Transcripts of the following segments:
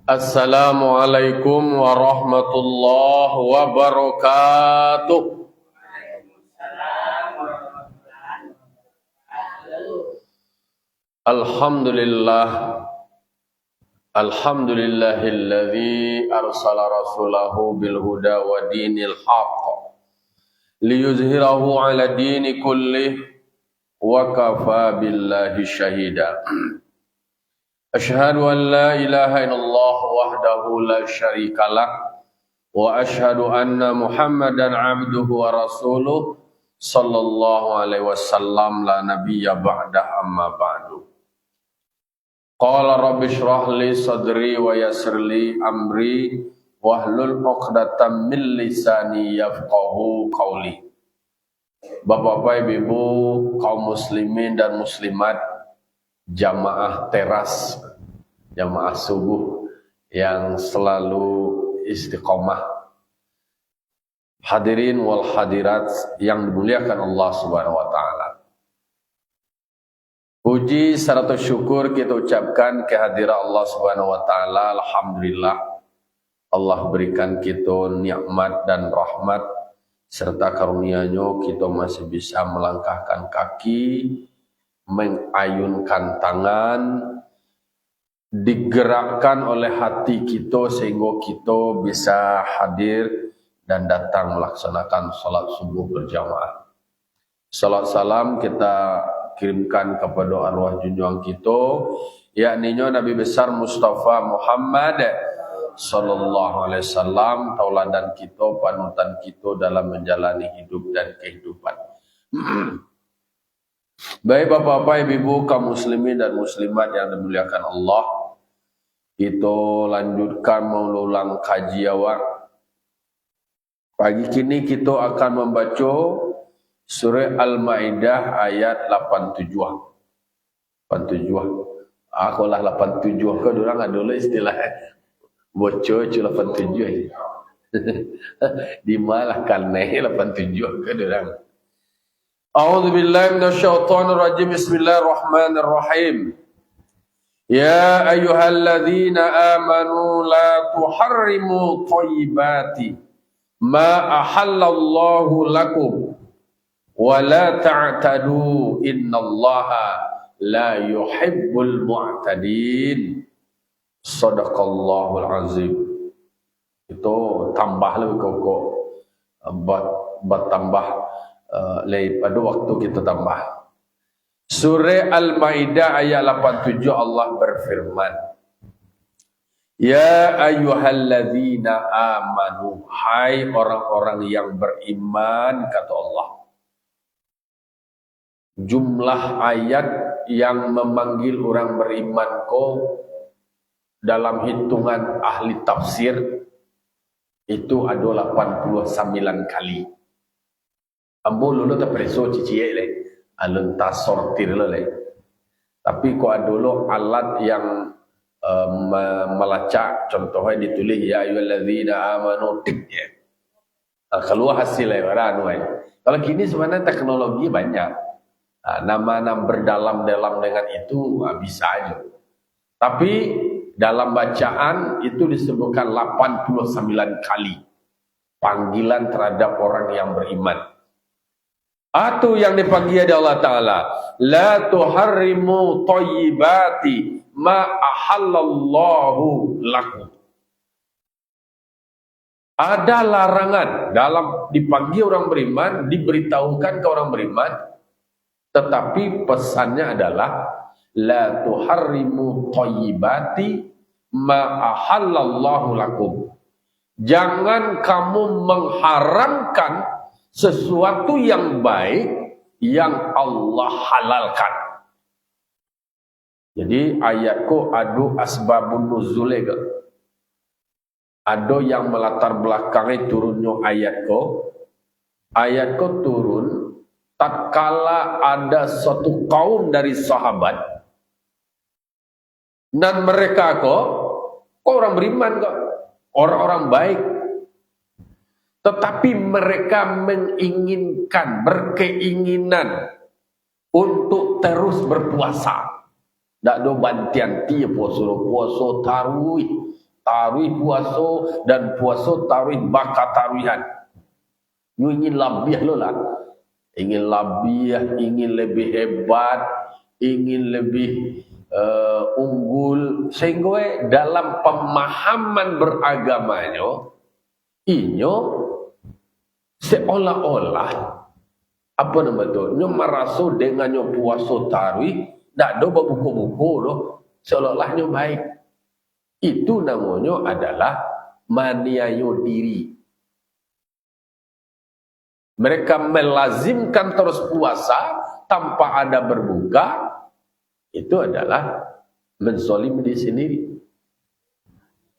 Assalamualaikum warahmatullahi wabarakatuh. Alhamdulillah. Alhamdulillahilladzi arsala rasulahu bil huda wa dinil haqq liyuzhirahu ala dini kullih wa kafa billahi syahida. Asyhadu an la ilaha illallah wahdahu la syarikalah wa asyhadu anna Muhammadan abduhu wa rasuluh sallallahu alaihi wasallam la nabiyya ba'dah amma ba'du. Qala rabbi shrah li sadri wa yassir li amri wahlul 'uqdatam min lisani yafqahu qawli. Bapak-bapak, ibu, kaum muslimin dan muslimat, jamaah teras, jamaah subuh yang selalu istiqomah, hadirin wal hadirat yang dimuliakan Allah Subhanahu wa taala. Puji serta syukur kita ucapkan kehadiran Allah Subhanahu wa taala. Alhamdulillah Allah berikan kita nikmat dan rahmat serta karunia-Nya kita masih bisa melangkahkan kaki, mengayunkan tangan, digerakkan oleh hati kita sehingga kita bisa hadir dan datang melaksanakan salat subuh berjamaah. Salat salam kita kirimkan kepada arwah junjungan kita, yakni Nabi besar Mustafa Muhammad sallallahu alaihi wasallam, tauladan kita, panutan kita dalam menjalani hidup dan kehidupan. Baik bapak-bapak, ibu-ibu, kaum muslimin dan muslimat yang dimuliakan Allah, kita lanjutkan mengulang kaji awak. Pagi kini kita akan membaca surah Al-Maidah ayat 87. 87. Aku lah 87 ke orang ada dulu istilah bocor 87. Di malah kan 87 ke orang. A'udzu billahi minasyaitonir rajim. Bismillahirrahmanirrahim. Ya ayyuhalladzina amanu la tuharrimu thayyibati ma ahallallahu lakum wa la ta'tadu innallaha la yuhibbul mu'tadin. Shadaqallahul azim. Itu tambah lebih kok bertambah pada waktu kita tambah. Surah Al-Maidah ayat 87 Allah berfirman, Ya ayyuhalladzina amanu, hai orang-orang yang beriman, kata Allah. Jumlah ayat yang memanggil orang beriman dalam hitungan ahli tafsir itu ada 89 kali. Ambo lulu tak preso cicie le, aluntas sortir le. Tapi ko adolo alat yang melacak, contohnya ditulis ya ayyuhalladzina amanu tiknya. Keluar hasilnya orang anu. Kalau gini sebenarnya teknologi banyak. Nama-nama berdalam-dalam dengan itu bisa aja. Tapi dalam bacaan itu disebutkan 89 kali panggilan terhadap orang yang beriman. Atau yang dipanggil Allah Ta'ala, la tuharrimu thayyibati ma ahallallahu lakum. Ada larangan dalam dipanggil orang beriman, diberitahukan ke orang beriman, tetapi pesannya adalah la tuharrimu thayyibati ma ahallallahu lakum. Jangan kamu mengharamkan sesuatu yang baik yang Allah halalkan. Jadi ayatku adu asbabun nuzule ke. Ada yang melatar belakangi turunnya ayatku. Ayatku turun tatkala ada suatu kaum dari sahabat dan mereka kok orang beriman kok, orang-orang baik. Tetapi mereka menginginkan, berkeinginan untuk terus berpuasa. Tak ada bantian tiap puasa tarawih, Tarawih puasa dan puasa tarawih baka taruihan. You ingin lebih lo lah. Ingin lebih, ingin lebih hebat, ingin lebih unggul. Sehingga dalam pemahaman beragamanya, inyo seolah-olah apa nama tu? Nyo merasa dengan nyo puasa tarawih, tak ada buku-buku loh. Seolah-olah nyo baik. Itu namanya adalah maniayo diri. Mereka melazimkan terus puasa tanpa ada berbuka. Itu adalah menzalimi diri sendiri.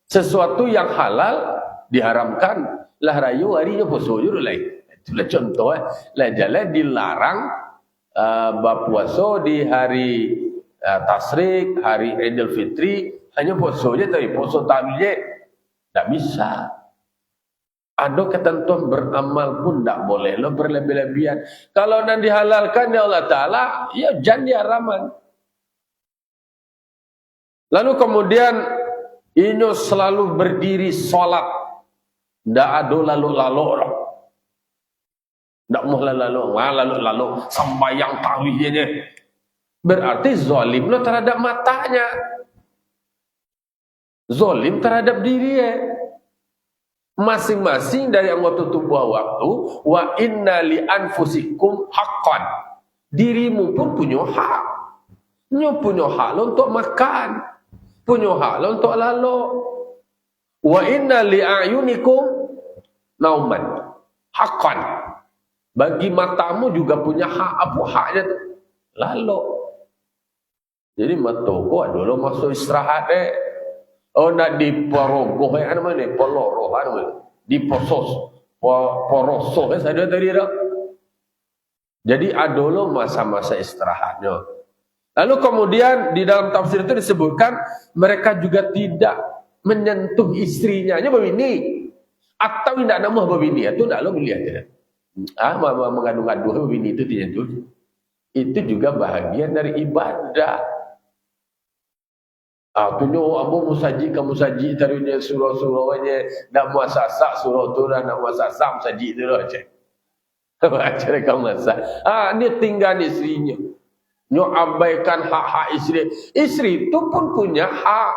Sesuatu yang halal diharamkan. Lah rayu harinya puasa je lah. Itulah contoh. Lah jalan dilarang berpuasa di hari Tasrik, hari Idul Fitri. Hanya puasa je tapi puasa tarawih je. Tak bisa. Ada ketentuan beramal pun tak boleh. Lo berlebih-lebihan. Kalau nak dihalalkan ya Allah Ta'ala, ya jangan diharaman. Lalu kemudian, inyo selalu berdiri solat. Tak ada lalu-lalu lah. Tak mau lalu-lalu. Sembayang tarawihnya. Berarti zalim lo terhadap matanya. Zalim terhadap dirinya. Masing-masing dari anggota tubuh waktu. Wa inna li anfusikum haqqan. Dirimu pun punya hak. Nyo punya hak lo untuk makan. Punya hak lo untuk lalu. Wa inna li a'yunikum nauman. Haqqan. Bagi matamu juga punya hak. Apa haknya tu? Lalu. Jadi mata ko adalah masuk istirahat Oh nak diperogoh apa nama ni? Peloroh apa nama? Diposos. Porosoh saya tadi dah. Jadi adalah masa-masa istirahatnya. Lalu kemudian di dalam tafsir itu disebutkan mereka juga tidak menyentuh istrinya. Nya babini. Atau tidak nama babini. Itu tak lo melihat ya. Mengadu-ngadu babini itu tidak. Itu juga bahagian dari ibadah. Tunjuk abu musaji ke musaji taruhnya surah-surahnya nak muasasak surah tu dah nak muasasak musaji tu lah cik. Baca rekam masak. Dia tinggal istrinya. Nyo abaikan hak-hak isteri. Isteri tu pun punya hak.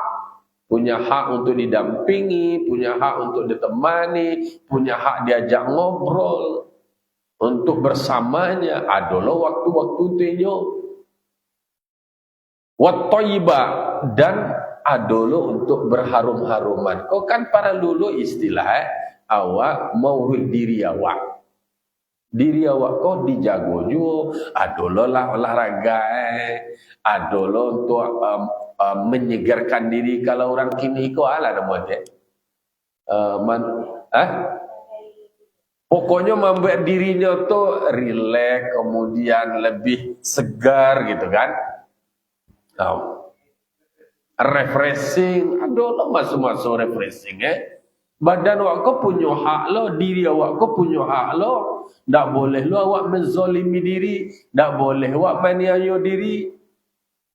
Punya hak untuk didampingi, punya hak untuk ditemani, punya hak diajak ngobrol. Untuk bersamanya adalah waktu-waktu tinyo. Wat-thayyibah dan adalah untuk berharum-haruman. Kau kan para lulu istilah awak mau diri awak. Diri awak kau dijago jo, adalah lah olahraga, adalah untuk menyegarkan diri. Kalau orang kini kau ala nama dia. Pokoknya membuat dirinya tu relax, kemudian lebih segar gitu kan. Refreshing, aduh masuk-masuk refreshing Badan awak kau punya hak lo, diri awak kau punya hak lo. Tak boleh lo awak menzalimi diri, tak boleh awak maniaya diri.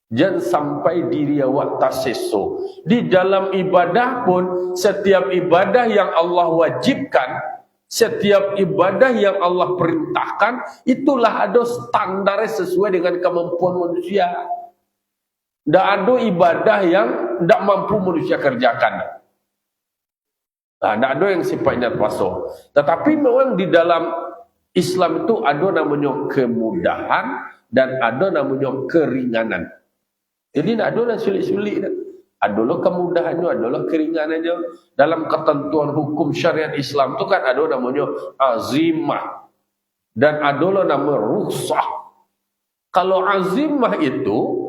Jangan sampai diri awak terseso. Di dalam ibadah pun, setiap ibadah yang Allah wajibkan, setiap ibadah yang Allah perintahkan, itulah ada standar sesuai dengan kemampuan manusia. Tak ada ibadah yang tak mampu manusia kerjakan. Tak ada yang sifatnya puasa. Tetapi memang di dalam Islam itu ada namanya kemudahan dan ada namanya keringanan. Jadi tak ada yang sulit-sulit. Adalah kemudahannya, adalah keringanannya. Dalam ketentuan hukum syariat Islam itu kan ada namanya azimah. Dan adalah nama rukhsah. Kalau azimah itu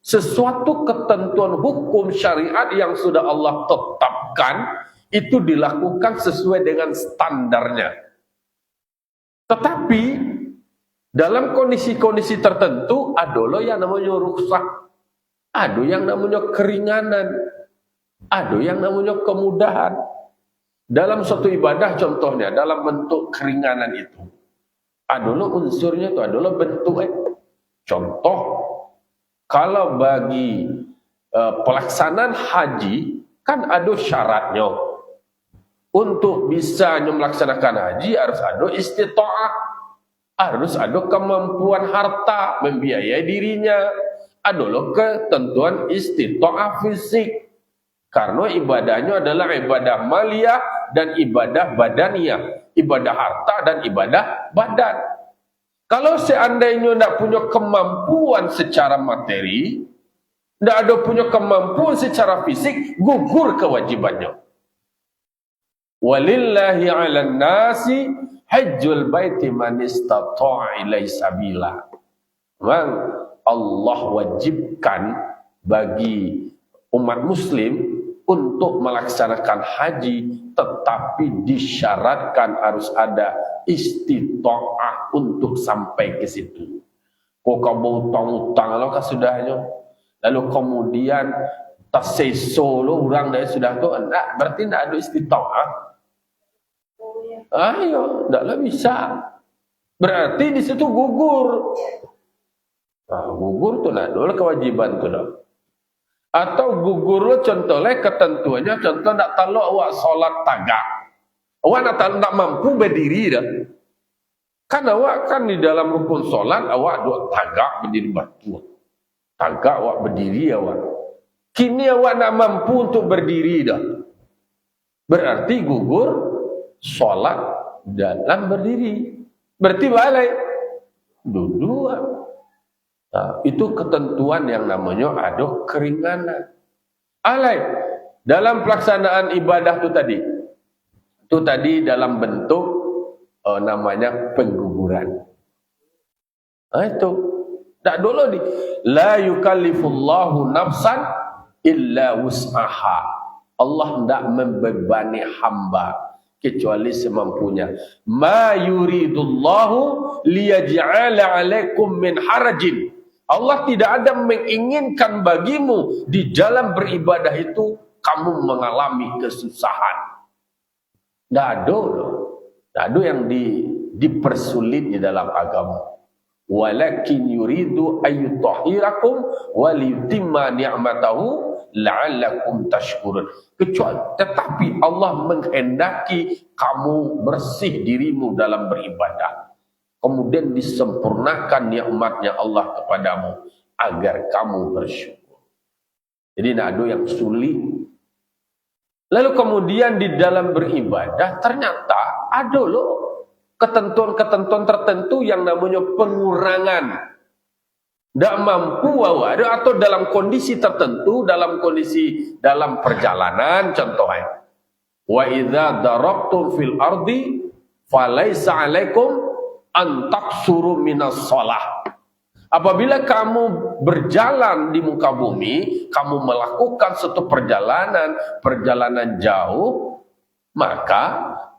sesuatu ketentuan hukum syariat yang sudah Allah tetapkan, itu dilakukan sesuai dengan standarnya. Tetapi, dalam kondisi-kondisi tertentu, adalah yang namanya rukhsah. Ada yang namanya keringanan. Ada yang namanya kemudahan. Dalam suatu ibadah contohnya, dalam bentuk keringanan itu, adalah unsurnya itu, adalah bentuknya. Contoh, kalau bagi pelaksanaan haji, Kan ada syaratnya. Untuk bisa melaksanakan haji harus ada istita'ah. Harus ada kemampuan harta membiayai dirinya. Adalah ketentuan istita'ah fisik. Karena ibadahnya adalah ibadah maliyah dan ibadah badaniyah. Ibadah harta dan ibadah badan. Kalau seandainya tidak punya kemampuan secara materi, tidak ada punya kemampuan secara fisik, gugur kewajibannya. Walillahi 'alan nasi hajjul baiti man istata'a ilaihi sabila. Memang Allah wajibkan bagi umat muslim untuk melaksanakan haji, tetapi disyaratkan harus ada istita'ah untuk sampai ke situ. Kok kamu utang-utang lo kasudahnya, lalu kemudian terseso lo orang dari sudah tu, enggak, berarti tidak ada istita'ah. Ayo, tidaklah bisa. Berarti di situ gugur. Nah, gugur tu nak dulu kewajiban tu dah. Atau gugur lo contohnya ketentuannya, contoh nak taluk awak solat tagak. Awak nak mampu berdiri dah. Kan awak kan di dalam rukun solat awak dua tagak berdiri batu. Tagak awak berdiri awak. Kini awak nak mampu untuk berdiri dah. Berarti gugur solat dalam berdiri. Berarti balik duduk. Nah, itu ketentuan yang namanya ada keringanan. Alai dalam pelaksanaan ibadah itu tadi dalam bentuk namanya pengguguran. Nah, itu tak dulu di la yukallifullahu nafsan illa wus'aha. Allah tidak membebani hamba kecuali semampunya. Ma yuridullahu liyaj'ala 'alaikum min harajin. Allah tidak ada menginginkan bagimu di dalam beribadah itu kamu mengalami kesusahan. Tidak ada loh. Tidak ada yang dipersulit di dalam agama. Walakin yuridu ayyutahhirakum waliyutimma ni'matahu la'allakum tashkurun. Tetapi Allah menghendaki kamu bersih dirimu dalam beribadah. Kemudian disempurnakan nikmatnya Allah kepadamu agar kamu bersyukur. Jadi tidak ada yang sulit. Lalu kemudian di dalam beribadah ternyata ada loh ketentuan-ketentuan tertentu yang namanya pengurangan. Tidak mampu awak atau dalam kondisi tertentu, dalam perjalanan contohnya. Wa idza darabtum fil ardi falaisa 'alaikum antaksuru minas shalah. Apabila kamu berjalan di muka bumi, kamu melakukan suatu perjalanan jauh, maka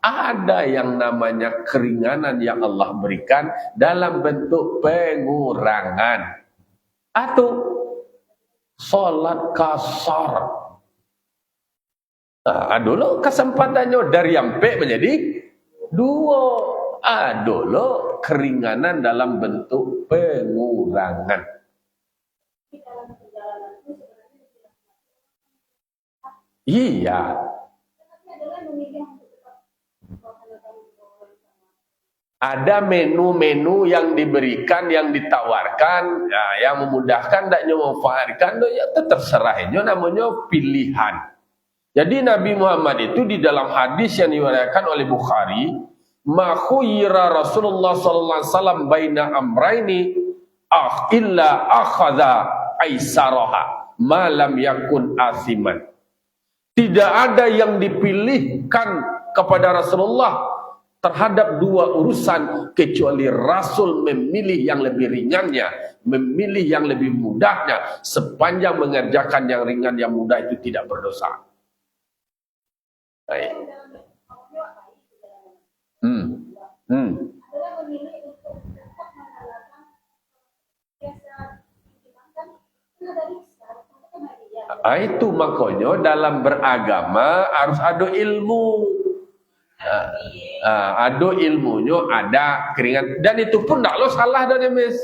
ada yang namanya keringanan yang Allah berikan dalam bentuk pengurangan. Atau salat kasar. Nah, dulu kesempatannya dari ampe menjadi dua. Adalah keringanan dalam bentuk pengurangan. Iya. Ada menu-menu yang diberikan, yang ditawarkan, ya, yang memudahkan, tidak memanfaatkan, ya terserahnya namanya pilihan. Jadi Nabi Muhammad itu di dalam hadis yang diriwayatkan oleh Bukhari, ma khuyira Rasulullah sallallahu alaihi wasallam baina amraini illa akhadha aisaraha ma lam yakun asiman. Tidak ada yang dipilihkan kepada Rasulullah terhadap dua urusan kecuali Rasul memilih yang lebih ringannya, memilih yang lebih mudahnya, sepanjang mengerjakan yang ringan yang mudah itu tidak berdosa. Baik. Itu makanya dalam beragama harus ada ilmu. Ada ilmunya, ada keringan, dan itu pun tak lo salah dah Nemes.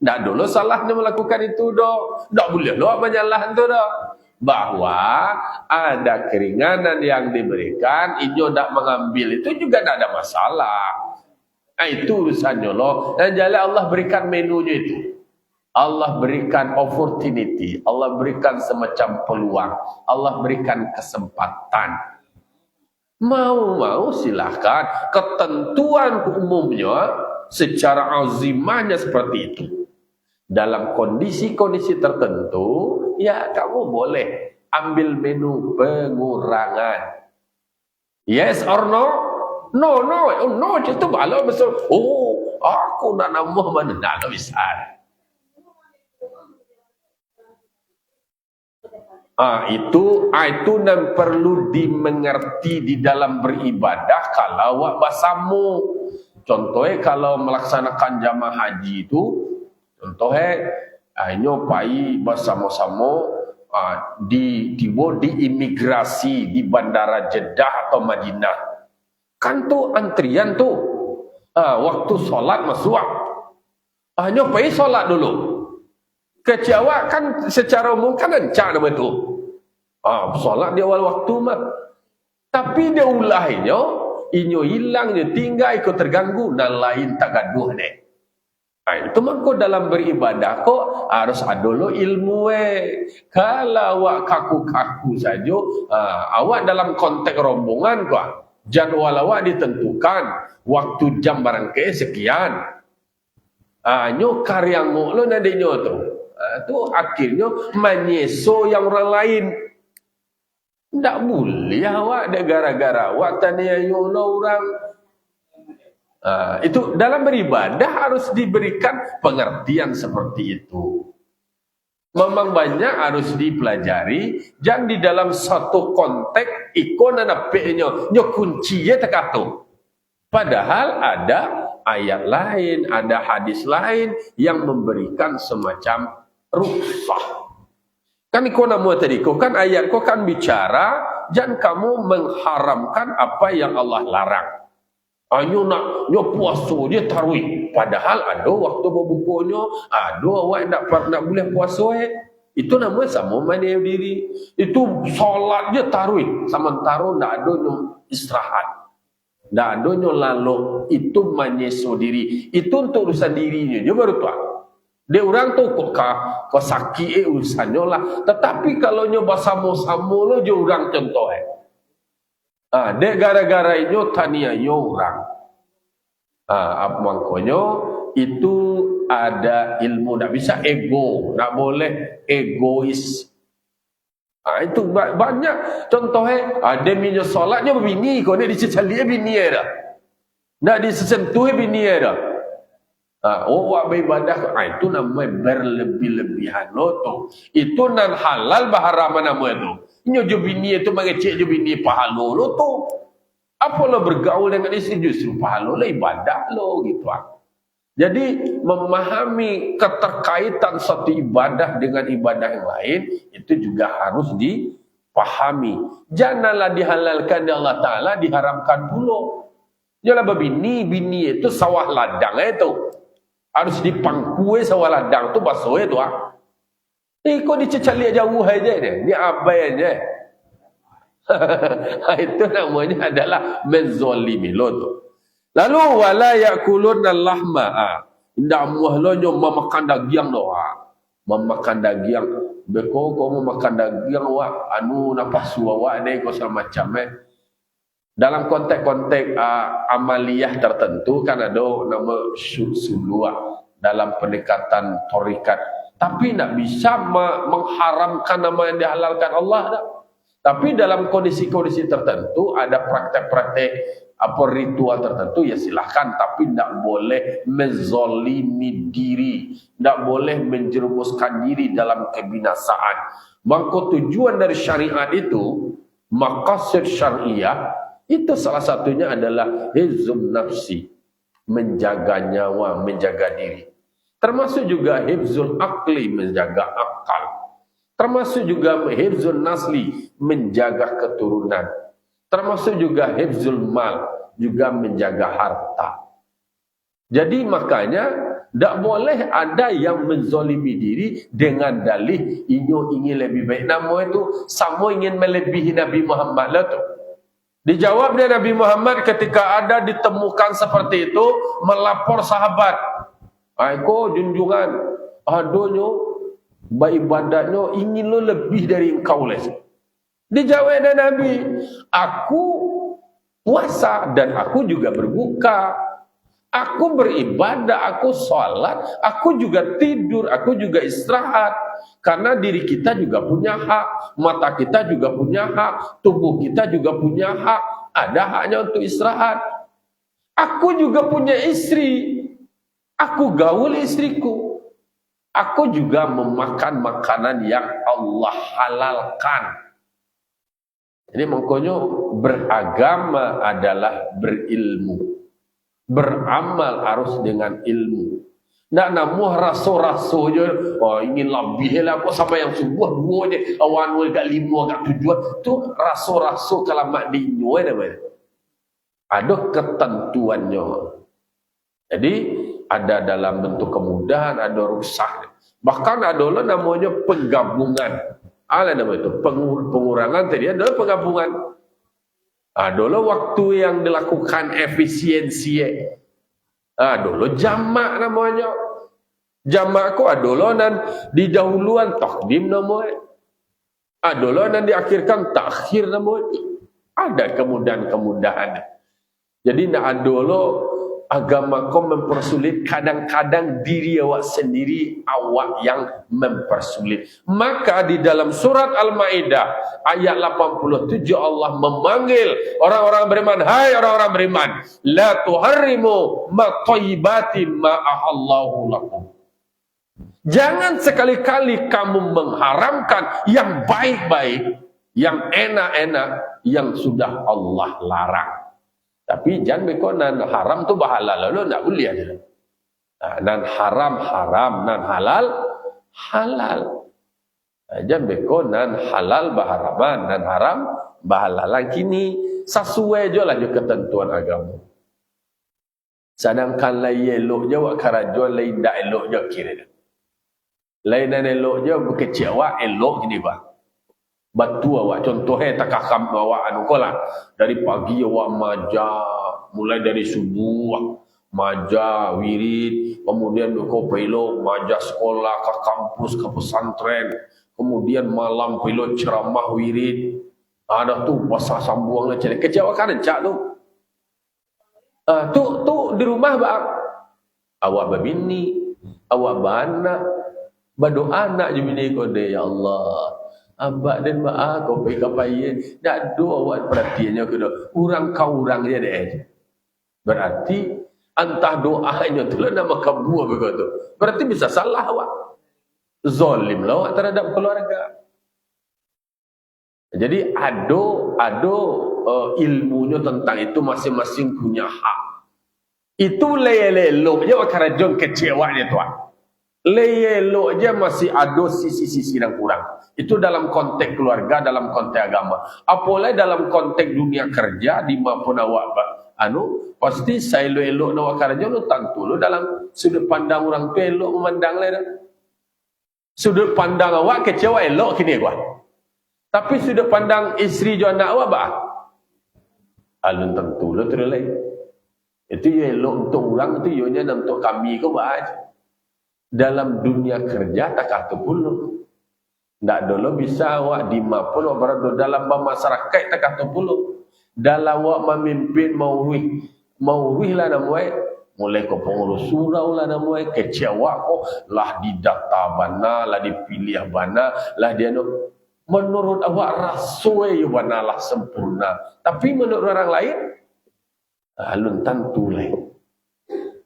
Tak dulu salahnya melakukan itu dah. Tak boleh lo menyalah itu dah. bahwa ada keringanan yang diberikan, inyo tidak mengambil itu juga tidak ada masalah. Nah, itu urusannya loh. Dan jadi Allah berikan menunya itu. Allah berikan opportunity, Allah berikan semacam peluang, Allah berikan kesempatan. Mau silahkan. Ketentuan umumnya secara azimahnya seperti itu. Dalam kondisi-kondisi tertentu, ya kamu boleh ambil menu pengurangan. Yes or no? No, itu malah besar. Oh, aku nak nambah mana? Nak besar. Itu yang perlu dimengerti di dalam beribadah kalau awak basamu. Contohnya kalau melaksanakan jamaah haji itu, contohnya inyo pai bersama-sama di imigrasi di bandara Jeddah atau Madinah. Kan tuh antrian tuh. Waktu sholat masuk. Inyo pai sholat dulu. Kecewa kan secara umum kan encak nama itu. Solat di awal waktu mah. Tapi dia ulahnya, inyo hilang, dia tinggal, ikut terganggu, dan lain tak gaduh deh. Itu mah kok dalam beribadah kok harus ada lo ilmu Kalau awak kaku-kaku saja, awak dalam konteks rombongan kok, jadwal awak ditentukan, waktu jam barangkali sekian. Nyo karya lo nadinyo tu. Itu akhirnya menyeso yang orang lain. Tak boleh awak ada gara-gara awak tanya orang. Itu dalam beribadah harus diberikan pengertian seperti itu. Memang banyak harus dipelajari. Dan di dalam satu konteks ikon dan apanya kuncinya terkatu. Padahal ada ayat lain, ada hadis lain yang memberikan semacam rukhsah. Kan ikon nama tadi, kan ayat kan bicara jangan kamu mengharamkan apa yang Allah larang. Nyo puasa dia tarawih, padahal ada waktu berbukunya, ada awak nak boleh puasa itu namanya sama mana diri. Itu solat dia tarawih, sementara nak ada nyo istirahat. Tak ada nyo lalu, itu menyeso diri. Itu untuk urusan dirinya, dia baru tuan. Dia orang tu kok sakit urusannya lah. Tetapi kalau nyo bersama-sama lo, dia orang contoh dia gara-gara nyo tania nyo orang. Apa maknanya? Itu ada ilmu, tak bisa ego, tak boleh egois. Itu banyak contohnya. Ada minyak solatnya bini, kau ni dicecali bini dah. Nak disentuh bini dah. Awak beribadah, itu namanya berlebih-lebihan lo. Itu nan halal baharam nama itu. Ini jo bini itu mengecek jo bini pahala lo tu. Apa lo bergaul dengan istri justru pahala lo ibadah lo gitu. Jadi memahami keterkaitan satu ibadah dengan ibadah yang lain itu juga harus dipahami. Janganlah dihalalkan di Allah Ta'ala, diharamkan pula. Janganlah berbini, bini itu sawah ladang itu. Harus dipangkui sawah ladang tu basuh itu. Kok dicecali jauh aja deh, dia abai aja. Itu namanya adalah menzolimi lo tu. Lalu wala yakulun al-lahma. Indah muahlonyo memakan daging doa. Memakan daging. Beko kau memakan daging wa anu napas wa deh kau semacam Dalam konteks-konteks amaliyah tertentu kan ada nama sulua dalam pendekatan torikat. Tapi tak bisa mengharamkan nama yang dihalalkan Allah tak. Tapi dalam kondisi-kondisi tertentu ada praktek-praktek ritual tertentu ya silahkan, tapi tidak boleh menzolimi diri, tidak boleh menjerumuskan diri dalam kebinasaan. Maka tujuan dari syariat itu, maqasid syariah itu salah satunya adalah hifzun nafsi, menjaga nyawa, menjaga diri. Termasuk juga hifzul akli, menjaga akal. Termasuk juga hifzul nasli, menjaga keturunan. Termasuk juga hifzul mal, juga menjaga harta. Jadi makanya tak boleh ada yang menzalimi diri dengan dalih ingin lebih baik. Nama itu sama ingin melebihi Nabi Muhammad lah tu. Dijawabnya Nabi Muhammad ketika ada ditemukan seperti itu, melapor sahabat. Aku junjungan, adonyo, beribadatnya ingin lo lebih dari engkau les. Dijawab Nabi, aku puasa dan aku juga berbuka. Aku beribadah, aku sholat, aku juga tidur, aku juga istirahat. Karena diri kita juga punya hak, mata kita juga punya hak, tubuh kita juga punya hak. Ada haknya untuk istirahat. Aku juga punya istri. Aku gaul istriku. Aku juga memakan makanan yang Allah halalkan. Jadi makanya beragama adalah berilmu. Beramal harus dengan ilmu. Nak namuh raso-raso je. Oh ingin lebih lah. Kok sampai yang subuh dua je. Awan agak lima, agak tujuh. Tu raso-raso kalau mak dinyo namanya. Ada ketentuannya. Jadi ada dalam bentuk kemudahan, ada rusak. Bahkan ada lah namanya penggabungan. Apa nama itu? Pengurangan tadi adalah penggabungan. Adalah waktu yang dilakukan efisiensi. Adalah jamak namanya. Jamak ku adalah dan didahuluan takdim namanya. Adalah dan diakhirkan takhir namanya. Ada kemudahan-kemudahan. Jadi nak adalah agama kau mempersulit, kadang-kadang diri awak sendiri awak yang mempersulit. Maka di dalam surat Al-Maidah ayat 87 Allah memanggil orang-orang beriman, hai orang-orang beriman, la tuharrimu ma thayyibatin ma ahallahu lakum. Jangan sekali-kali kamu mengharamkan yang baik-baik, yang enak-enak yang sudah Allah larang. Tapi jangan bekonan haram tu bahalal lo nak boleh aja. Nan haram haram, nan halal halal. Jangan bekonan halal baharaman, nan haram bahalalan. Kini sesuai je lah je ketentuan agama. Sedangkan lain elok je wak karajuan, lain tak elok je kira dia. Lain dan elok je berkecil awak elok gini bah. Batu awak contohnya tak kakam awak anu kolah dari pagi awak maja mulai dari subuh maja wirid, kemudian kau pelok maja sekolah ke kampus ke pesantren, kemudian malam pelok ceramah wirid. Ada tu pasal sambung lah cari kecewa kan cak tu. Tu di rumah bang awak berbini, awak beranak, berdoa anak je bini kau deh ya Allah. Abak dan mak kau pergi kapayin. Tak doa awak perhatiannya ke doa. Urang kau urang dia deh. Berarti antah doanya tu lah nama kabur begitu. Berarti bisa salah awak. Zalim lah awak terhadap keluarga. Jadi ada ilmunya tentang itu masing-masing punya hak. Itu lelok je awak karajon kecewa dia tuan. Lelok je masih ada sisi-sisi yang kurang. Itu dalam konteks keluarga, dalam konteks agama. Apalagi dalam konteks dunia kerja, di maupun awak pasti saya elok nak kerja lu tentu lu dalam sudut pandang orang tu elok memandang lah. Sudut pandang awak kecewa elok kini gua. Tapi sudut pandang isteri jo anak awak bah. Alun tentu lu terlai. Itu ya elok untuk orang, itu yonya untuk kami kau bah. Dalam dunia kerja tak kata puluh. Tak dulu bisa awak di maupun berada dalam masyarakat tak kata puluh. Dalam awak memimpin mauruih lah namanya. Mulai ke pengurus surau lah namanya. Kecewa kok lah didata bana, lah dipilih bana, lah dia menurut awak rasoi bana lah sempurna. Tapi menurut orang lain, alun tentu lain.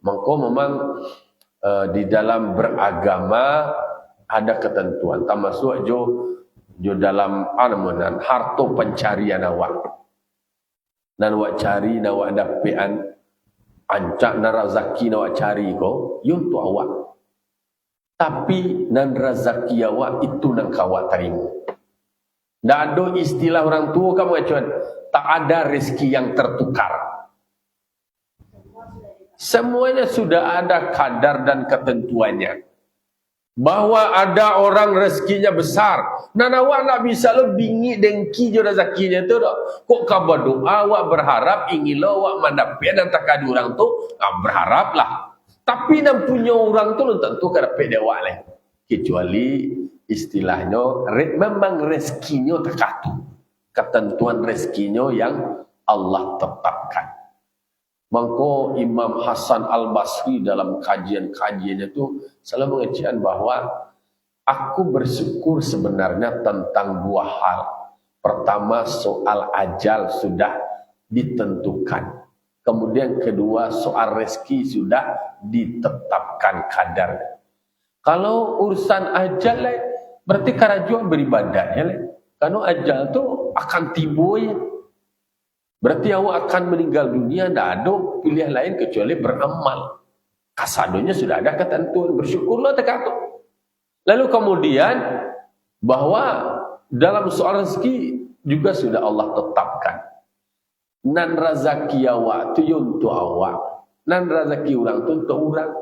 Maka memang di dalam beragama ada ketentuan termasuk jo dalam amanan harta pencarian awak dan awak cari dan awak dapean ancak dan rezeki awak cari ko untuk awak tapi dan rezeki awak itu nang kawak terima. Tak ada istilah orang tua kamu acuan tak ada rezeki yang tertukar. Semuanya sudah ada kadar dan ketentuannya. Bahwa ada orang rezekinya besar. Dan awak nak bisa lo bingit dengki je rezekinya tu dah. Kok kabar doa awak berharap ingin lo awak mendapat dan takkan orang tu berharaplah. Tapi dan punya orang tu lo tentu kan dapat dia awak lah. Kecuali istilahnya memang rezekinya terkatu. Ketentuan rezekinya yang Allah tetapkan. Maka Imam Hasan Al-Basri dalam kajian-kajiannya itu selalu mengatakan bahwa aku bersyukur sebenarnya tentang dua hal. Pertama, soal ajal sudah ditentukan. Kemudian kedua, soal rezeki sudah ditetapkan kadarnya. Kalau urusan ajal berarti karajua beribadah ya. Karena ajal itu akan tiba ya. Berarti awak akan meninggal dunia, tidak ada pilihan lain kecuali beramal. Kasadonya sudah ada ketentuan, bersyukurlah terkatu. Lalu kemudian bahwa dalam soal rezeki juga sudah Allah tetapkan. Nan razaki awak itu untuk awak, nan razaki orang itu untuk orang.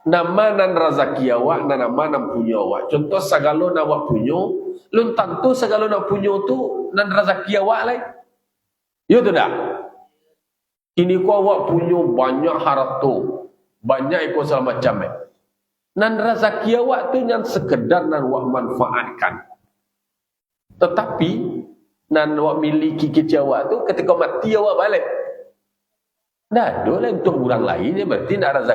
Nama nan razaki awak, nama nan punya awak. Contoh segala awak punya, lun tentu segala nak punya tu nan razaki awak lain. Ya tidak? Ini kau awak punya banyak harta, banyak ikut segala macam. Nan rezeki awak tu yang sekedar nan awak manfaatkan. Tetapi nan awak miliki kecil awak tu ketika mati awak balik. Dah ada untuk orang lain ya, berarti nak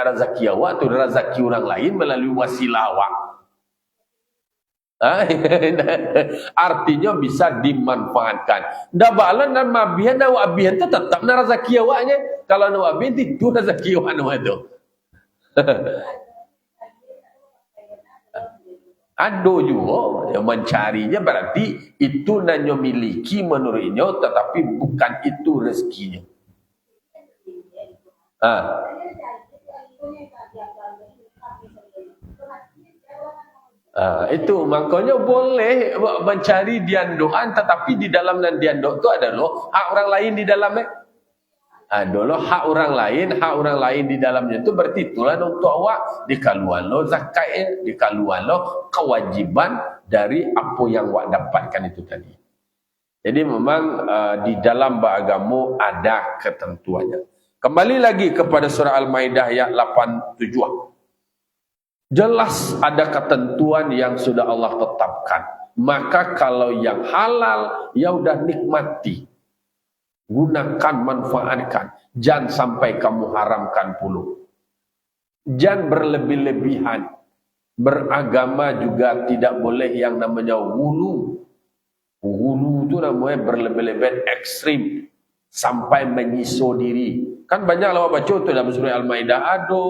rezeki awak tu rezeki orang lain melalui wasilah awak. Artinya bisa dimanfaatkan. Dah balan dan mabihan dan wabihan itu tetap na rezeki awaknya. Kalau na wabihan itu rezeki awak itu. Ada juga yang mencarinya berarti itu nanya miliki menurutnya, tetapi bukan itu rezekinya. Itu makanya boleh mencari diandoan, tetapi di dalam diandok itu ada loh hak orang lain di dalamnya. Ada loh hak orang lain di dalamnya itu berarti itulah untuk awak dikaluan lo zakatnya, dikaluan lo kewajiban dari apa yang awak dapatkan itu tadi. Jadi memang di dalam beragama ada ketentuannya. Kembali lagi kepada surah Al-Maidah ayat 87. Jelas ada ketentuan yang sudah Allah tetapkan. Maka kalau yang halal, ya udah nikmati. Gunakan, manfaatkan. Jangan sampai kamu haramkan pula. Jangan berlebih-lebihan. Beragama juga tidak boleh yang namanya wulu. Wulu itu namanya berlebih-lebihan ekstrim. Sampai menyiso diri. Kan banyak lah baca tu dalam surah Al-Maidah ada,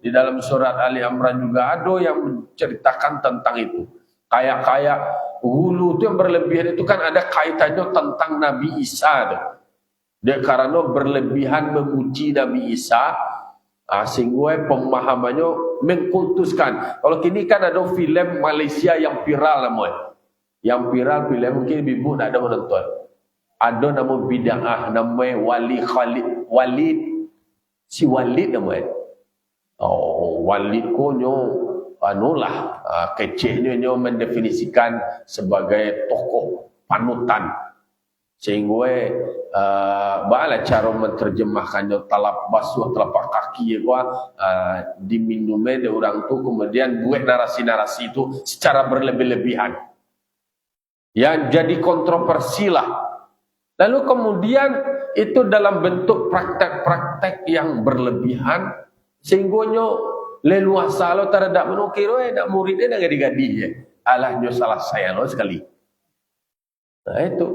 di dalam surat Ali Imran juga ada yang menceritakan tentang itu. Kayak hulu itu yang berlebihan itu kan ada kaitannya tentang Nabi Isa tu. Dia karena berlebihan memuji Nabi Isa, sehingga pemahamannya mengkultuskan. Kalau kini kan ada filem Malaysia yang viral namanya. Yang viral filem mungkin ibu tak ada menonton. Ada nama bid'ah namanya Walid. Si Walid namanya. Oh, Walid konyo anulah kecilnya mendefinisikan sebagai tokoh panutan. Sehingga bagaimana cara menerjemahkannya basuh telapak kaki diminumnya orang tu kemudian buat narasi-narasi itu secara berlebih-lebihan. Yang jadi kontroversi lah. Lalu kemudian itu dalam bentuk praktek-praktek yang berlebihan sehingga leluasa lo terhadap menukir nak muridnya nak gadi-gadi je. Alahnya salah saya lo sekali. Nah itu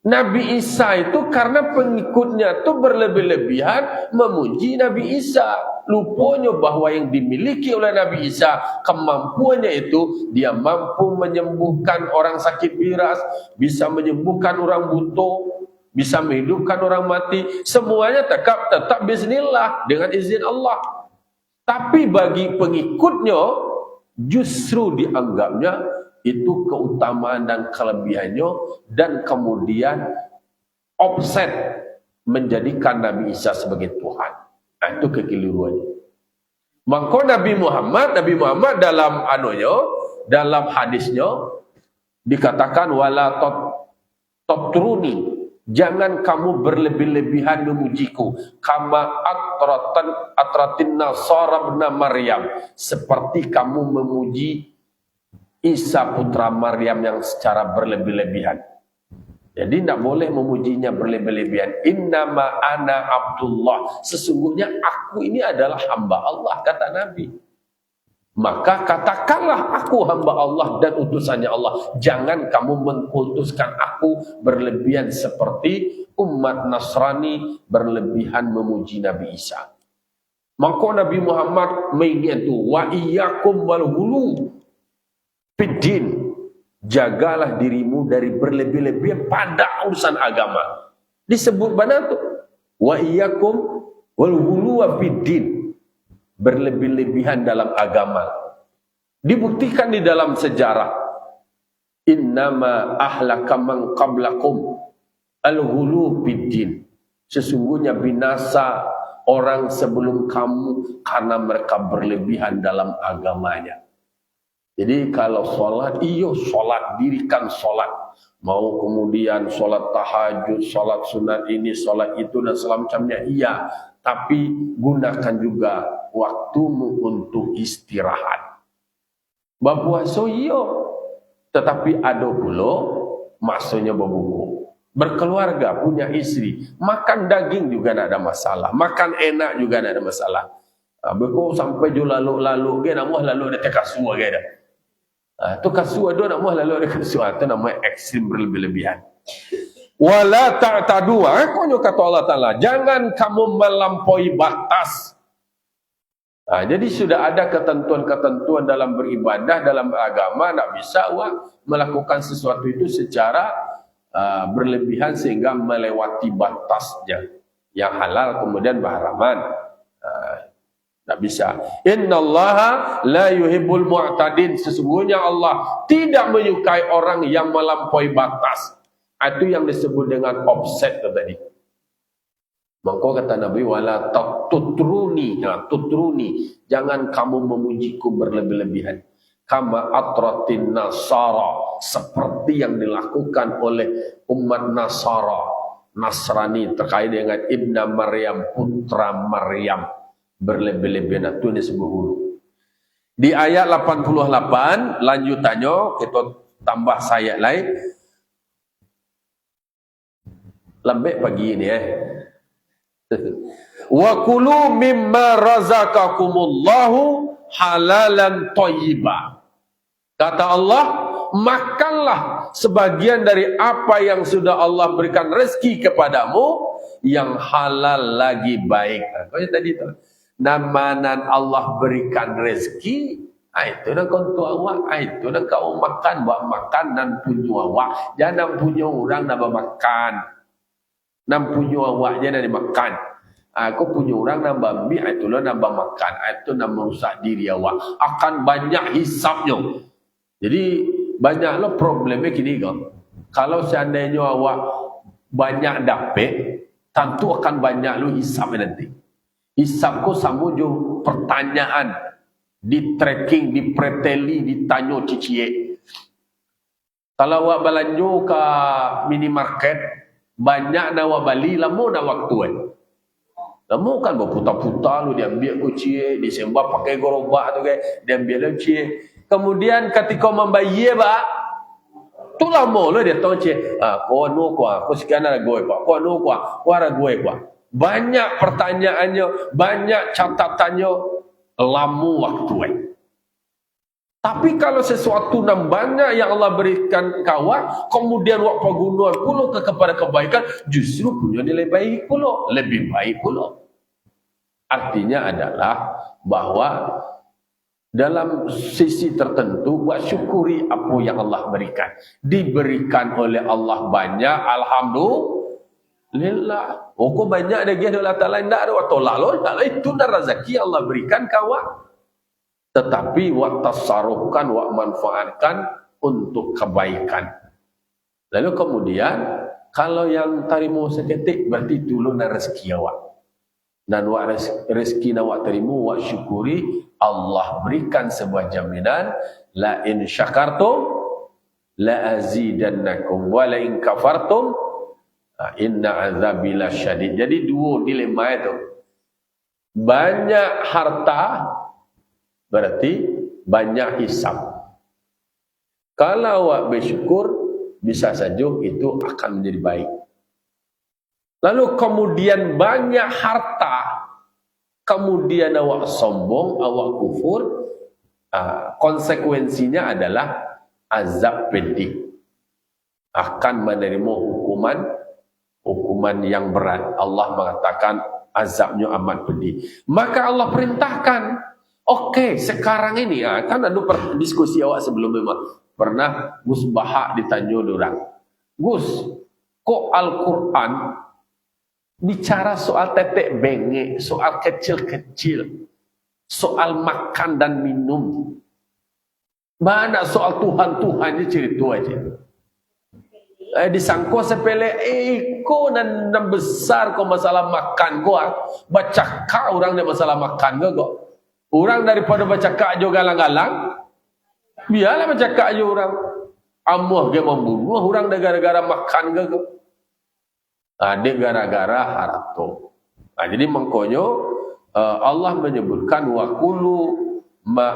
Nabi Isa itu karena pengikutnya itu berlebih-lebihan memuji Nabi Isa. Lupanya bahwa yang dimiliki oleh Nabi Isa kemampuannya itu dia mampu menyembuhkan orang sakit biras, bisa menyembuhkan orang buta, bisa menghidupkan orang mati, semuanya tetap bismillah dengan izin Allah. Tapi bagi pengikutnya justru dianggapnya itu keutamaan dan kelebihannya dan kemudian offset menjadikan Nabi Isa sebagai Tuhan. Nah, itu kekeliruannya. Maka Nabi Muhammad dalam hadisnya dikatakan wala tatruni, jangan kamu berlebih-lebihan memujiku, kama atratin nasara ibn Maryam, seperti kamu memuji Isa putra Maryam yang secara berlebih-lebihan. Jadi tidak boleh memujinya berlebih-lebihan. Innama ana Abdullah, sesungguhnya aku ini adalah hamba Allah, kata Nabi. Maka katakanlah aku hamba Allah dan utusannya Allah. Jangan kamu mengutuskan aku berlebihan seperti umat Nasrani berlebihan memuji Nabi Isa. Maka Nabi Muhammad mengingat itu, wa iyyakum wal ghulu fiddin, jagalah dirimu dari berlebih-lebihan pada urusan agama. Disebut mana tu? Wa iyyakum wal ghulu fiddin, berlebih-lebihan dalam agama. Dibuktikan di dalam sejarah. Innama ahlaka man qablakum al-ghulu fiddin, sesungguhnya binasa orang sebelum kamu karena mereka berlebihan dalam agamanya. Jadi kalau sholat, sholat, dirikan sholat. Mau kemudian sholat tahajud, sholat sunat ini, sholat itu dan semacamnya, iya. Tapi gunakan juga waktumu untuk istirahat. Berpuasa, tetapi ada pula maksudnya berbuku. Berkeluarga, punya istri, makan daging juga tidak ada masalah. Makan enak juga tidak ada masalah. Beku sampai jo lalu-lalu, dia nak lalu dia kasua dia dah. Tu kasua dia nak lalu dia kasua, tu namanya ekstrim berlebih-lebihan. Wala ta'tadu, konyo kata Allah Taala, jangan kamu melampaui batas. Jadi sudah ada ketentuan-ketentuan dalam beribadah, dalam agama, tak bisa melakukan sesuatu itu secara berlebihan sehingga melewati batasnya. Yang halal kemudian berharaman. Tak bisa. Innallaha la yuhibbul mu'tadin, sesungguhnya Allah tidak menyukai orang yang melampaui batas. Itu yang disebut dengan offset tadi. Maka kata Nabi, wala tutruni, jangan kamu memujiku berlebih-lebihan. Kama atratin nasara, seperti yang dilakukan oleh umat Nasrani terkait dengan Ibnu Maryam, putra Maryam. Berlebih-lebihan itu disebut hulu. Di ayat 88 lanjutannya kita tambah ayat lain. Lembek pagi ini Wa kulu mimma razaqakumullahu halalan thayyiba. Kata Allah, makanlah sebagian dari apa yang sudah Allah berikan rezeki kepadamu yang halal lagi baik. Kau tadi tu. Namanan Allah berikan rezeki, itu nak kau awak, itu nak kau makan, buat makan dan punya awak. Jangan punya orang nak makan. Nam punya awak jangan dimakan. Kau punya orang nak ambil, itu lah nak makan. Itu nak merusak diri awak. Akan banyak hisapnya. Jadi banyaklah problemnya gini kau. Kalau seandainya awak banyak dapat, tentu akan banyak lu hisapnya nanti. Hisapku sambung jo pertanyaan, di tracking, di preteli, ditanya cicie. Kalau awak belanja ke minimarket, banyak nak awak beli, lama nak waktu lama kan berputar-putar lu, dia ambil kucie, disembah pakai gerobak tu kan, dia ambil kucie. Kemudian ketika membayar tu lama lu dia tahu cie, kau anu kau sekian ada gue pak, kau anu kau ada gue pak. Banyak pertanyaannya, banyak catatannya, lama waktu. Tapi kalau sesuatu yang banyak yang Allah berikan kawan, kemudian waktu penggunaan pula kepada kebaikan, justru punya nilai baik pula, lebih baik pula. Artinya adalah bahwa dalam sisi tertentu, buat syukuri apa yang Allah berikan. Diberikan oleh Allah banyak, alhamdulillah. Kok banyak lagi Allah Ta'ala tidak ada waktu lalu, itu dah rezeki Allah berikan kawan. Tetapi tasarrufkan, manfaatkan untuk kebaikan. Lalu kemudian Kalau yang tarimo seketik berarti tulung dan rezeki awak. Dan wak rezeki awak terima, wak syukuri, Allah berikan sebuah jaminan, la in syakartum la azidannakum wa la in kafartum inna azabi lasyadid. Jadi dua dilema itu. Banyak harta berarti banyak hisab. Kalau awak bersyukur, bisa saja itu akan menjadi baik. Lalu kemudian banyak harta, kemudian awak sombong, awak kufur, konsekuensinya adalah azab pedih. Akan menerima hukuman yang berat. Allah mengatakan azabnya amat pedih. Maka Allah perintahkan, oke, sekarang ini kan ada diskusi awak sebelum memang pernah Gus Bahak ditanya orang, Gus, kok Al-Quran bicara soal tetek bengek, soal kecil-kecil, soal makan dan minum, mana soal Tuhan-Tuhannya cerita aja. Disangka sepele, kau dan besar kau masalah makan kau, baca kak orang dia masalah makan kau. Orang daripada baca kak juga galang-galang, biarlah baca kak aja orang. Amuh dia membunuh orang gara-gara makan kau. Adik gara-gara harta. Jadi mengkonyo Allah menyebutkan wa kulu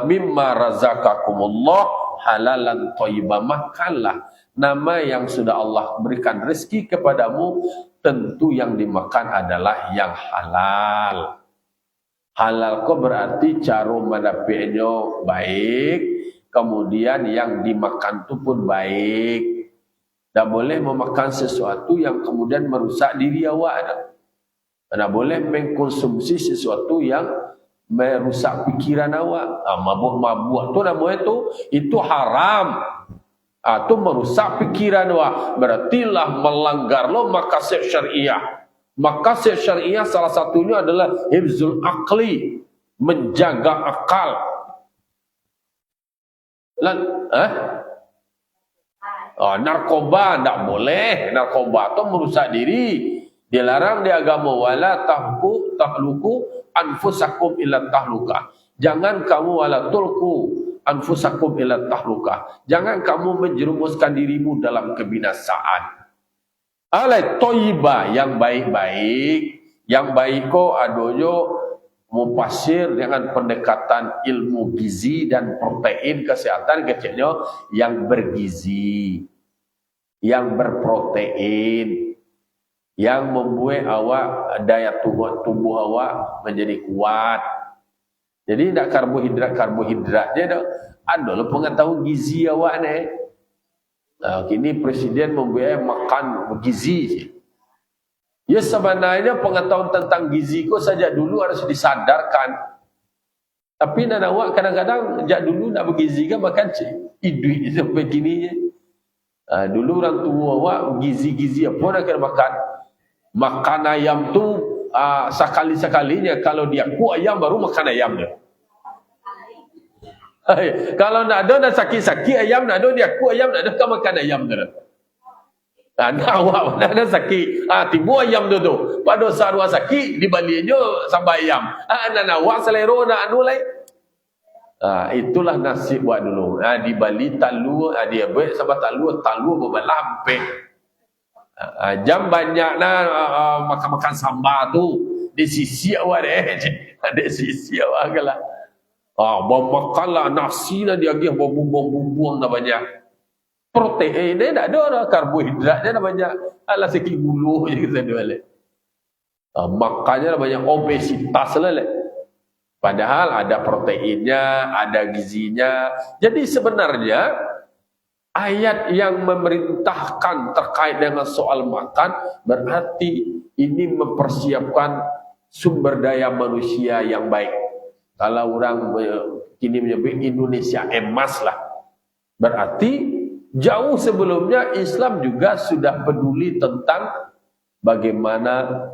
mimma razaqakumullah halalan thayyibah, makanlah nama yang sudah Allah berikan rezeki kepadamu, tentu yang dimakan adalah yang halal. Halal kok berarti cara mendapatnya baik, kemudian yang dimakan itu pun baik. Tak boleh memakan sesuatu yang kemudian merusak diri awak. Tak boleh mengkonsumsi sesuatu yang merusak pikiran awak. Mabuk-mabuk tu namanya itu haram. Itu merusak pikiran awak. Berartilah melanggar lo maqasid syariah. Maqasid syariah salah satunya adalah hifzul aqli, menjaga akal. Narkoba tak boleh. Narkoba itu merusak diri. Dilarang di agama, wala tahluku anfusakum illa tahluka. Jangan kamu wala tulku anfusakum illa tahluka. Jangan kamu menjerumuskan dirimu dalam kebinasaan. Alai thayyibah, yang baik-baik. Yang baik ko adoyo mufasir dengan pendekatan ilmu gizi dan protein kesehatan, kecilnya yang bergizi, yang berprotein, yang membuat awak daya tubuh awak menjadi kuat. Jadi tidak karbohidratnya ada lo pengetahuan gizi awak ni. Kini presiden membuat makan bergizi. Ya sebenarnya pengetahuan tentang gizi ko saja dulu harus disadarkan. Tapi nak awak kadang-kadang sejak dulu nak bergizi kan makan idui sampai kini. Dulu orang tua awak gizi-gizi apa nak kena makan. Makan ayam tu sekali-sekalinya, kalau dia kuat ayam baru makan ayam dia. Kalau nak ada nak sakit-sakit ayam, nak ada dia kuat ayam, nak ada kan makan ayam dia. Nak awak nak ada sakit, timbul ayam tu. Pada sarua sakit dibaliknya sampai ayam. Nak awak selero nak anu lain. Itulah nasib buat dulu. Di Bali talu dia buat sampai talu berlampek. Jam banyak makan-makan sambal tu di sisi awak ada sisi awak lah. Makanlah nasi lah dia agih buang-buang dah banyak. Protein dia tak ada, karbohidratnya dah banyak. Alah sikit gulu je kita ada. Makannya dah banyak, obesitas lah. Padahal ada proteinnya, ada gizinya. Jadi sebenarnya ayat yang memerintahkan terkait dengan soal makan berarti ini mempersiapkan sumber daya manusia yang baik. Kalau orang kini menyebut Indonesia emas lah. Berarti jauh sebelumnya Islam juga sudah peduli tentang bagaimana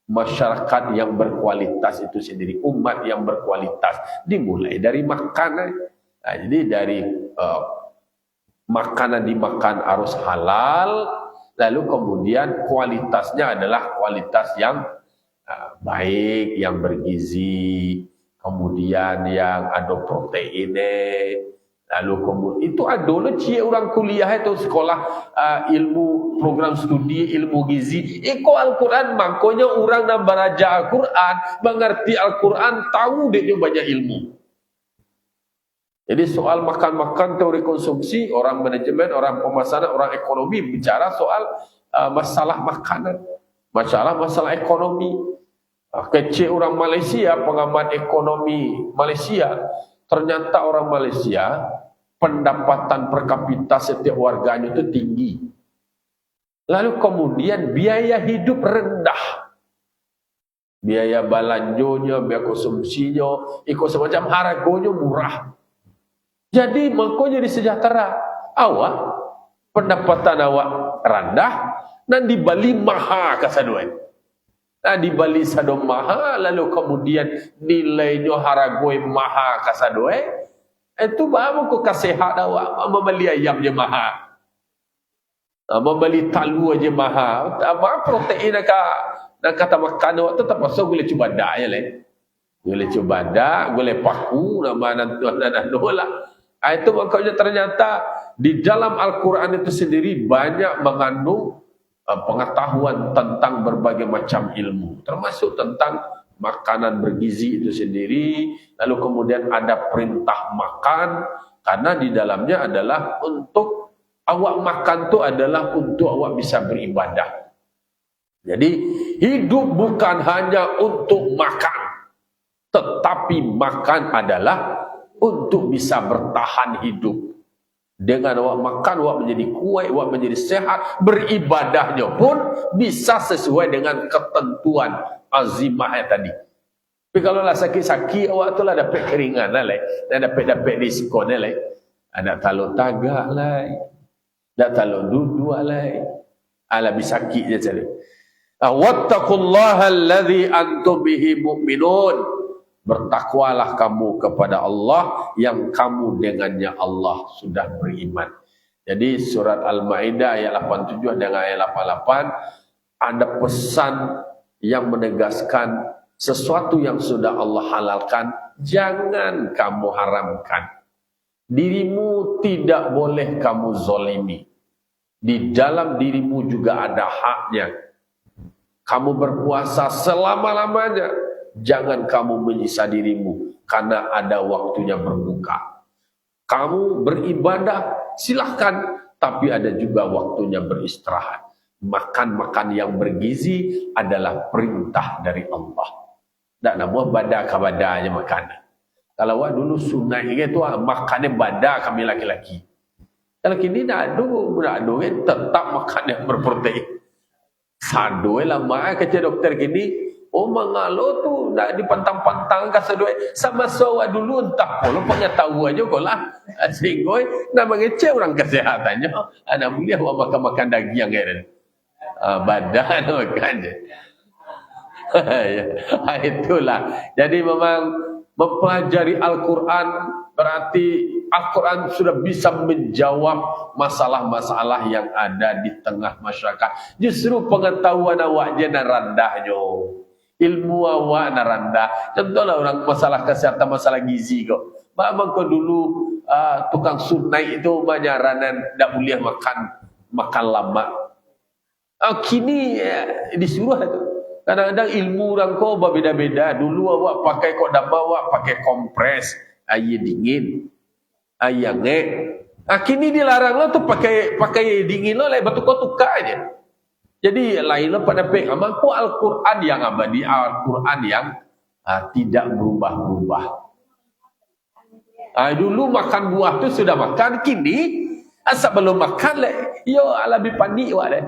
masyarakat yang berkualitas itu sendiri, umat yang berkualitas. Dimulai dari makanan. Jadi dari makanan dimakan harus halal, Lalu kemudian kualitasnya adalah kualitas yang baik, yang bergizi, kemudian yang ada proteinnya. Lalu kemudian itu ada lah cie orang kuliah itu sekolah ilmu program studi ilmu gizi. Iko Al-Quran makanya orang yang belajar Al-Quran, mengerti Al-Quran, tahu dia banyak ilmu. Jadi soal makan-makan, teori konsumsi, orang manajemen, orang pemasaran, orang ekonomi bicara soal masalah makanan, masalah ekonomi. Kecil orang Malaysia, pengamat ekonomi Malaysia, ternyata orang Malaysia pendapatan per kapita setiap warganya itu tinggi. Lalu kemudian biaya hidup rendah. Biaya belanjonya, biaya konsumsinya, ikut semacam harganya murah. Jadi makanya di sejahtera awak pendapatan awak rendah dan di Bali maha kasaduan. Nah, di Bali sado maha lalu kemudian nilainya haragoi maha kasaduan. Itu baru ko kasehat awak membeli ayam je maha. Membeli talu aja maha. Apa protein nak kata makan awak tetap masuk boleh cuba dak ya le. Boleh cuba dak, boleh paku nama nanti anak lah. Itu makanya ternyata di dalam Al-Quran itu sendiri banyak mengandung pengetahuan tentang berbagai macam ilmu. Termasuk tentang makanan bergizi itu sendiri. Lalu kemudian ada perintah makan. Karena di dalamnya adalah untuk awak makan itu adalah untuk awak bisa beribadah. Jadi hidup bukan hanya untuk makan. Tetapi makan adalah untuk bisa bertahan hidup. Dengan awak makan, awak menjadi kuat, awak menjadi sehat. Beribadahnya pun bisa sesuai dengan ketentuan azimah tadi. Tapi kalau lah sakit-sakit, awak tu lah dapat keringan lah. Dapat diskon lah. Ada taluk tagak lah. Ada taluk duduk lah. Lebih sakit je cari. Wattaqullaha alladhi antum bihi mu'minun. Bertakwalah kamu kepada Allah yang kamu dengannya Allah sudah beriman. Jadi surat Al-Ma'idah ayat 87 dengan ayat 88 ada pesan yang menegaskan sesuatu yang sudah Allah halalkan jangan kamu haramkan. Dirimu tidak boleh kamu zolimi. Di dalam dirimu juga ada haknya. Kamu berpuasa selama-lamanya. Jangan kamu menyiksa dirimu karena ada waktunya berbuka. Kamu beribadah silahkan, tapi ada juga waktunya beristirahat. Makan-makan yang bergizi adalah perintah dari Allah. Tak nama badak kabadanya makanan. Kalau awak dulu sunnah itu makannya badak kami laki-laki. Kalau kini nak ada tetap makan yang berprotein. Sadu lama kerja dokter kini. Oh mangalo tu nak dipantang-pantang kasih duit sama sawa dulu entah kalau punya tahu aja kau lah sehingga nak mengecek orang kesehatannya anak mulia awak makan daging kan badan makan je. Itulah jadi memang mempelajari Al-Quran berarti Al-Quran sudah bisa menjawab masalah-masalah yang ada di tengah masyarakat. Justru pengetahuan awak je rendahnya. Ilmu awak rendah. Contohlah orang masalah kesehatan, masalah gizi kau. Bang kau dulu tukang sunai itu menyaranan tak boleh makan lama. Kini disuruh itu. Kadang-kadang ilmu orang kau berbeda-beda. Dulu awak pakai kok dama awak pakai kompres, air dingin, air ngek. Kini dilarang lo tu pakai dingin lo, batu kau tukar aja. Jadi lainnya pada pek amaku Al-Quran yang abadi, Al-Quran yang tidak berubah-ubah. Dulu makan buah tu sudah makan, kini asal belum makan yo lebih panik wak le.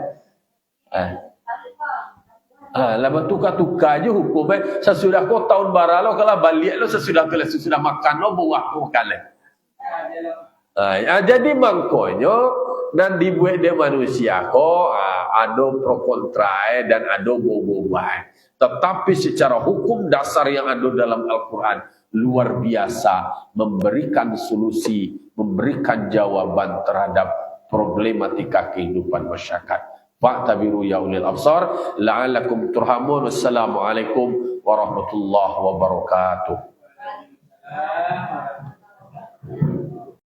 Lama tukar-tukar je hukum sesudah kau tahun baru lo kalau balik lo sesudah makan lo buah tu makan le. Jadi makanya dan dibuat dia manusia kok ada pro kontra dan ada bobo-bobai. Tetapi secara hukum dasar yang ada dalam Al-Quran luar biasa memberikan solusi, memberikan jawaban terhadap problematika kehidupan masyarakat. fa'tabiru ya ulil absar la'allakum turhamun. Wassalamualaikum warahmatullahi wabarakatuh.